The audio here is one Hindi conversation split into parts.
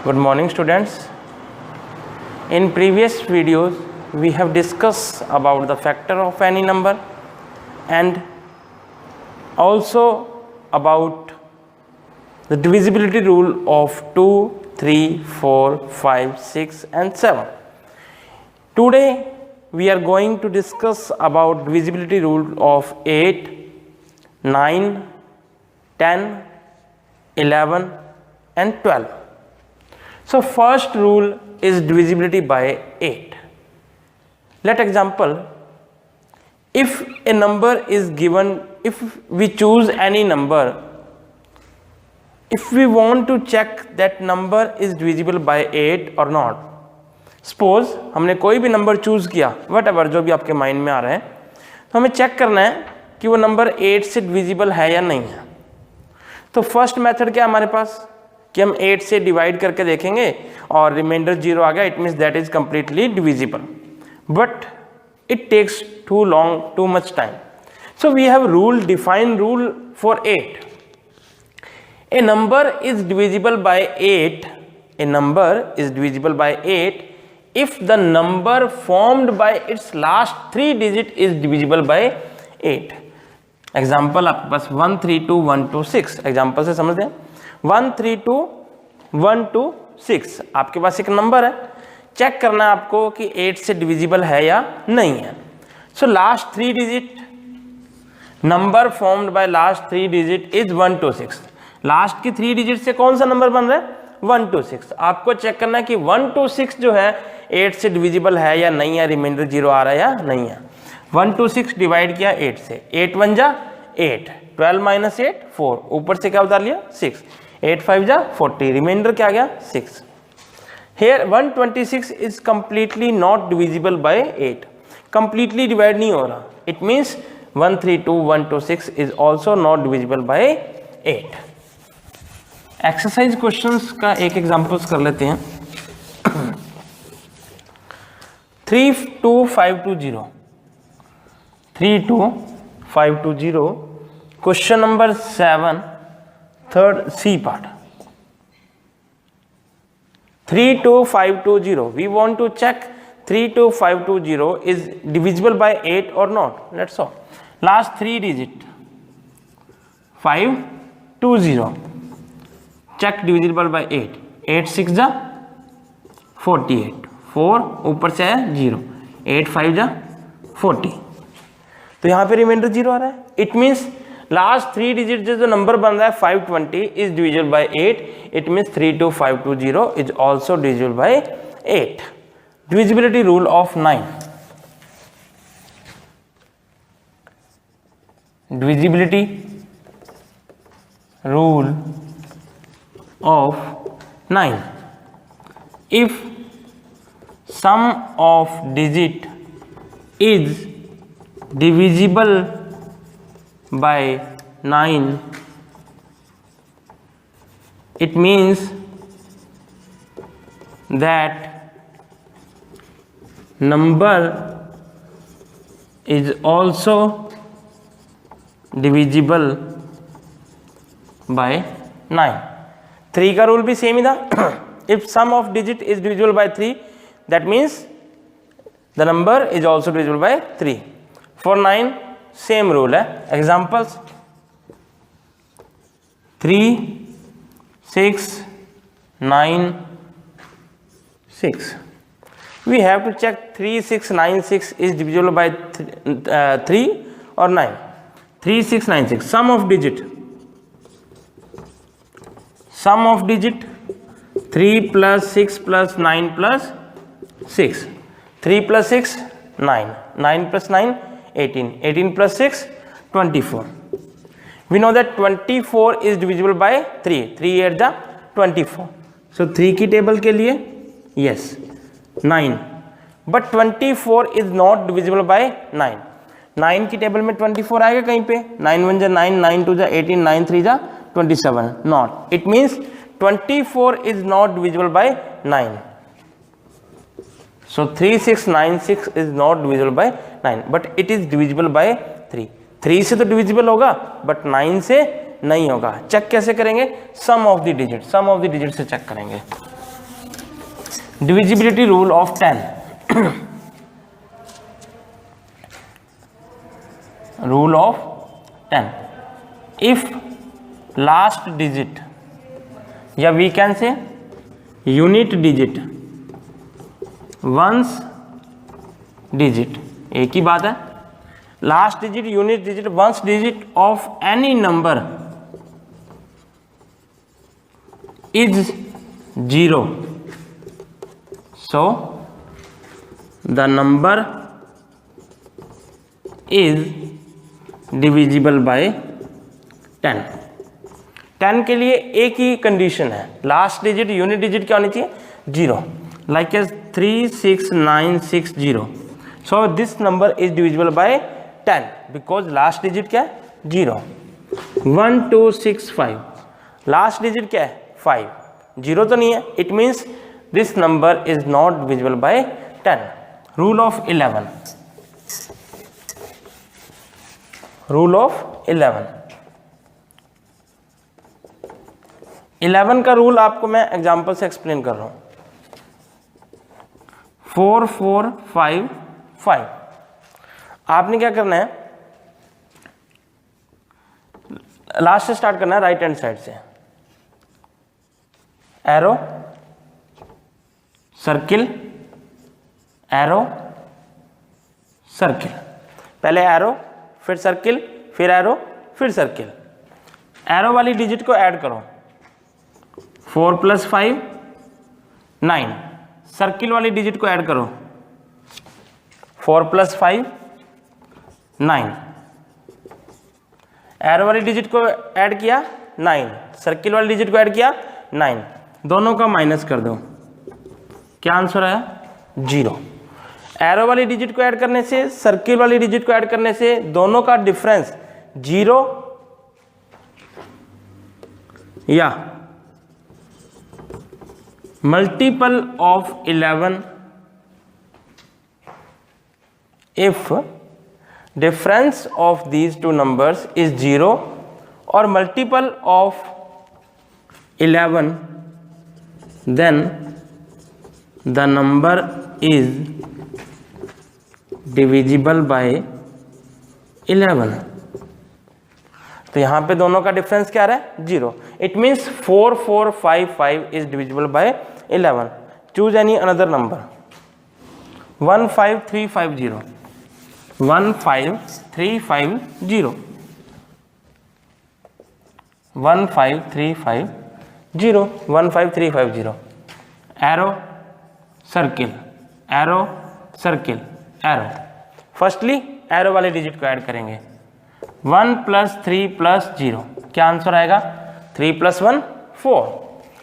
Good morning, students. In previous videos we have discussed about the factor of any number and also about the divisibility rule of 2, 3, 4, 5, 6 and 7. Today we are going to discuss about divisibility rule of 8, 9, 10, 11 and 12. So first rule is divisibility by 8. Let example, if a number is given, if we choose any number, if we want to check that number is divisible by 8 or not. Suppose हमने कोई भी नंबर चूज किया, whatever जो भी आपके माइंड में आ रहा है, तो हमें चेक करना है कि वो नंबर 8 से डिविजिबल है या नहीं है. तो फर्स्ट मेथड क्या हमारे पास कि हम 8 से डिवाइड करके देखेंगे और रिमाइंडर 0 आ गया, it means that is completely divisible. But it takes too long, too much time. So we have rule, define rule for 8. A number is divisible by 8. A number is divisible by 8 if the number formed by its last 3 digit is divisible by 8. Example आपके पास 1, 3, 2, 1, 2, 6. एग्जाम्पल से समझते हैं. 1, 3, 2, 1, 2, 6 आपके पास एक नंबर है. चेक करना है आपको कि 8 से डिविजिबल है या नहीं है. So last 3 digit, number formed by last 3 digit is 1 2 6. Last की 3 डिजिट से कौन सा नंबर बन रहा है? 1 2 6. आपको चेक करना है कि 1 2 6 जो है 8 से डिविजिबल है या नहीं है, रिमाइंडर 0 आ रहा है या नहीं है. 1 2 6 डिवाइड किया 8 से, 8 1 जा 8, 12 माइनस 8 4, ऊपर से क्या उतार लिया 6, 8 5 जा 40, रिमाइंडर क्या आ गया 6. Here 126 is completely not divisible by 8. Completely divide नहीं हो रहा. It means 1 3 2 1 2 6 is also not divisible by 8. Exercise questions का एक एग्जांपल्स कर लेते हैं. 3 2 5 2 0, 3 2 5 2 0. Question number 7, third C part. 3 2 5 2 0. We want to check 3 2 5 2 0 is divisible by 8 or not. Let's solve. Last 3 digit 5 2 0. Check divisible by 8. 8 6 जा 48, 4 ऊपर से है 0, 8 5 जा 40. तो यहाँ पे रिमाइंडर 0 आ रहा है. इट मीन्स लास्ट 3 डिजिट जो नंबर बन रहा है 520 is divisible bye 8. It means 3 2 5 2 0 is also divisible bye 8. Divisibility rule of 9. Divisibility rule of 9. If sum of digit is divisible by 9, it means that number is also divisible by 9. 3 का रूल भी सेम ही था. If sum of digit is divisible by 3, that means the number is also divisible by 3. For 9 same rule है. Examples 3 6 9 6. We have to check 3 6 9 6 is divisible by 3 और 9. 3 6 9 6. Sum of digit, sum of digit 3 plus 6 plus 9 plus 6. 3 plus 6 9, 9 plus 9 18, 18 plus 6 24. We know that 24 is divisible by 3. 3 8 जा 24. So 3 की टेबल के लिए yes 9, but 24 is not divisible by 9. 9 की टेबल में 24 आएगा कहीं पे. 9 1 जा 9, 9 2 जा 18, 9 3 जा 27. Not. It means 24 is not divisible by 9. So 3 6 9 6 is not divisible by 9, but it is divisible by 3. 3 से तो divisible होगा, but 9 से नहीं होगा. चेक कैसे करेंगे? Sum of the digit, sum of the digit से चेक करेंगे. divisibility rule of 10. Rule of 10. If last digit, या we can say unit digit, ones digit, एक ही बात है, last digit, unit digit, ones digit of any number is 0. So the number is divisible by 10. 10 के लिए एक ही कंडीशन है, लास्ट डिजिट यूनिट डिजिट क्या होनी चाहिए, 0. Like as 36960. So this number is divisible by 10 because last digit क्या है, 0. 1265, लास्ट डिजिट क्या है, 5. 0 तो नहीं है, it means this number is not divisible by 10. Rule of 11. Rule of 11. 11 का रूल आपको मैं एग्जांपल से एक्सप्लेन कर रहा हूं. 4 4 5 5. आपने क्या करना है, लास्ट से स्टार्ट करना है, राइट हैंड साइड से. Arrow, circle, arrow, circle. पहले एरो, फिर सर्किल, फिर एरो, फिर सर्किल. एरो वाली डिजिट को ऐड करो, 4 + 5 9. सर्किल वाली डिजिट को ऐड करो, 4 + 5 9. एरो वाली डिजिट को ऐड किया 9, सर्किल वाली डिजिट को ऐड किया 9. दोनों का माइनस कर दो, क्या आंसर है, 0. एरो वाली डिजिट को ऐड करने से, सर्किल वाली डिजिट को ऐड करने से दोनों का डिफरेंस 0 या multiple of 11 if difference of these two numbers is 0 or multiple of 11, then the number is divisible by 11. तो यहाँ पे दोनों का डिफरेंस क्या रहा है, 0. It means 4 4 5 5 is divisible bye 11. Choose any another number. 15350, 15350, 15350, 15350. Arrow, circle, arrow, circle, arrow. Firstly arrow वाले डिजिट को ऐड करेंगे, 1 + 3 + 0. क्या आंसर आएगा, 3 + 1 4.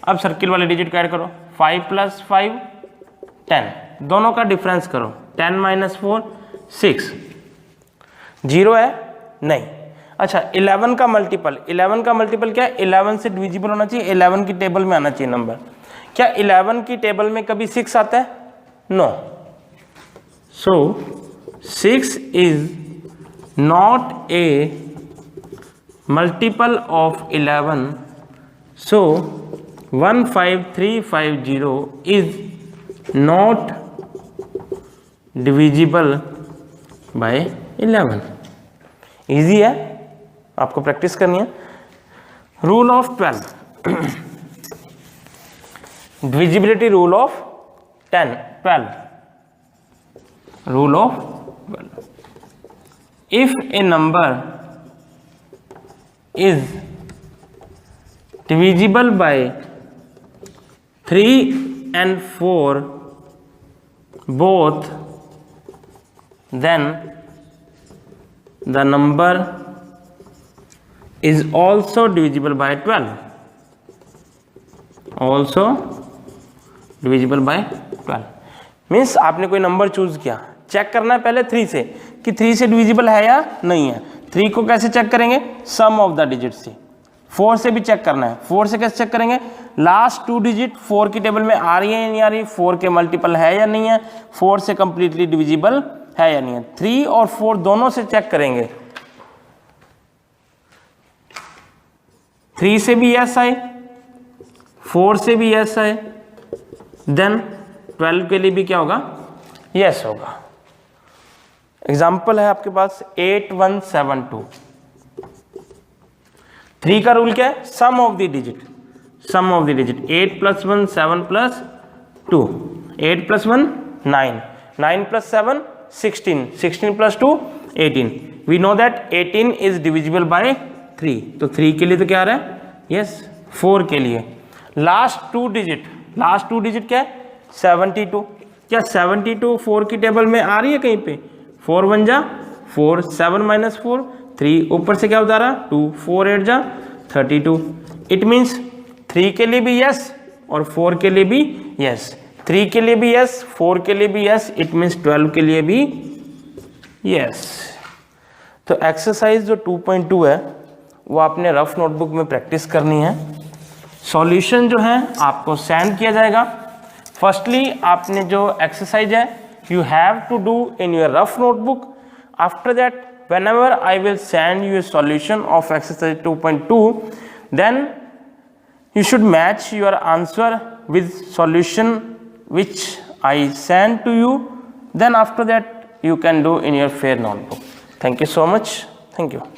अब सर्किल वाले डिजिट को ऐड करो, 5 + 5 10. दोनों का डिफरेंस करो, 10 - 4 6. 0 है नहीं. अच्छा, 11 का मल्टीपल, 11 का मल्टीपल क्या है, 11 से डिविजिबल होना चाहिए, 11 की टेबल में आना चाहिए नंबर. क्या 11 की टेबल में कभी 6 आता है, no. So 6 is not a multiple of 11. So 15350 is not divisible by 11. Easy है, आपको प्रैक्टिस करनी है. Rule of 12. Divisibility rule of 12. Rule of 12. If a number is divisible by 3 and 4 both, then the number is also divisible by 12. Also divisible by 12 means आपने कोई नंबर चूज किया, चेक करना है पहले 3 से कि 3 से डिविजिबल है या नहीं है. 3 को कैसे चेक करेंगे, सम ऑफ द डिजिट से. 4 से भी चेक करना है, 4 से कैसे चेक करेंगे, लास्ट 2 डिजिट 4 की टेबल में आ रही है या नहीं आ रही, 4 के मल्टीपल है या नहीं है, 4 से कंप्लीटली डिविजिबल है या नहीं है. 3 और 4 दोनों से चेक करेंगे. 3 से भी यस आए, 4 से भी यस आए, देन 12 के लिए भी क्या होगा, यस होगा। एग्जाम्पल है आपके पास 8172। 3 का रूल क्या है, sum of the digit, sum of the digit 8 + 1 7 + 2, 8 + 1 9, 9 + 7 16, 16 + 2 18। We know that 18 is divisible by 3, तो 3 के लिए तो क्या आ रहा है, यस 4 के लिए। लास्ट टू डिजिट क्या है, 72। क्या 72 4 की टेबल में आ रही है कहीं पे, 4 1 जा 4, 7 - 4 3, ऊपर से क्या होता रहा 2, 4 8 जा 32। इट मीन्स 3 के लिए भी यस और 4 के लिए भी यस, 3 के लिए भी यस, 4 के लिए भी यस, इट मीन्स 12 के लिए भी यस। तो एक्सरसाइज जो 2.2 है वो आपने रफ नोटबुक में प्रैक्टिस करनी है। सॉल्यूशन जो है आपको सेंड किया जाएगा। फर्स्टली आपने जो एक्सरसाइज है you have to do in your rough notebook. After that whenever I will send you a solution of exercise 2.2, then you should match your answer with solution which I send to you. Then after that you can do in your fair notebook. Thank you so much. Thank you.